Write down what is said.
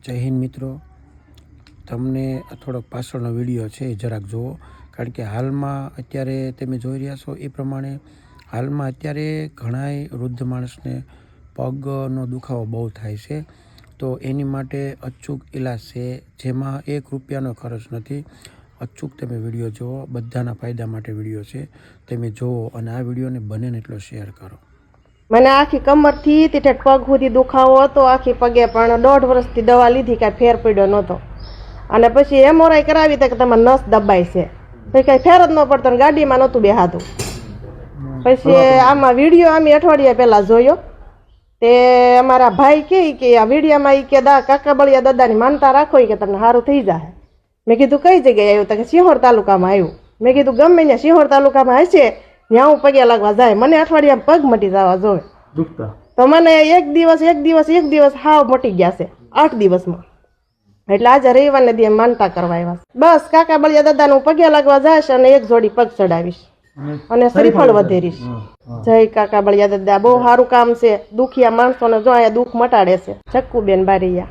જય હિન્દ મિત્રો, તમને થોડોક પાછળનો વિડીયો છે જરાક જુઓ, કારણ કે હાલમાં અત્યારે તમે જોઈ રહ્યા છો એ પ્રમાણે હાલમાં અત્યારે ઘણાય વૃદ્ધ માણસને પગનો દુખાવો બહુ થાય છે. તો એની માટે અચૂક ઈલાજ છે, જેમાં 1 રૂપિયાનો ખર્ચ નથી. અચૂક તમે વિડીયો જુઓ, બધાના ફાયદા માટે વિડીયો છે, તમે જુઓ અને આ વિડીયોને બને ને એટલો શેર કરો. મને આખી કમરથી તે પગ સુધી દુખાવો હતો, આખી પગે, પણ 1.5 વર્ષથી દવા લીધી, કાંઈ ફેર પડ્યો નહોતો. અને પછી MRI કરાવી તો કે તમારે નસ દબાય છે, પછી કાંઈ ફેર જ ન પડતો ને ગાડીમાં નહોતું બેહાતું. પછી આમાં વિડીયો અમે અઠવાડિયા પહેલાં જોયો, તે અમારા ભાઈ કે આ વિડીયોમાં કે કાકા બળિયા દાદાની માનતા રાખો કે તમને સારું થઈ જાય. મેં કીધું કઈ જગ્યાએ આવ્યું? તો કે સિંહોર તાલુકામાં આવ્યું. મેં કીધું ગમે ત્યાં સિંહોર તાલુકામાં હશે ત્યાં હું પગે લાગવા જાય, મને અઠવાડિયામાં પગ મટી જવા જોવે. તો મને એક દિવસ હાવ મટી ગયા છે 8 દિવસમાં. એટલે આજે રવિવારને દી માનતા કરવા આવ્યા. બસ કાકા બળિયા દાદાનું પગે લાગવા જઈશ અને 1 જોડી પગ ચડાવીશ અને શ્રીફળ વધેરીશ. જય કાકા બળિયા દાદા, બહુ સારું કામ છે. દુખિયા માણસોને જો અહીંયા દુઃખ મટાડે છે. ચક્કુબેન બારીયા.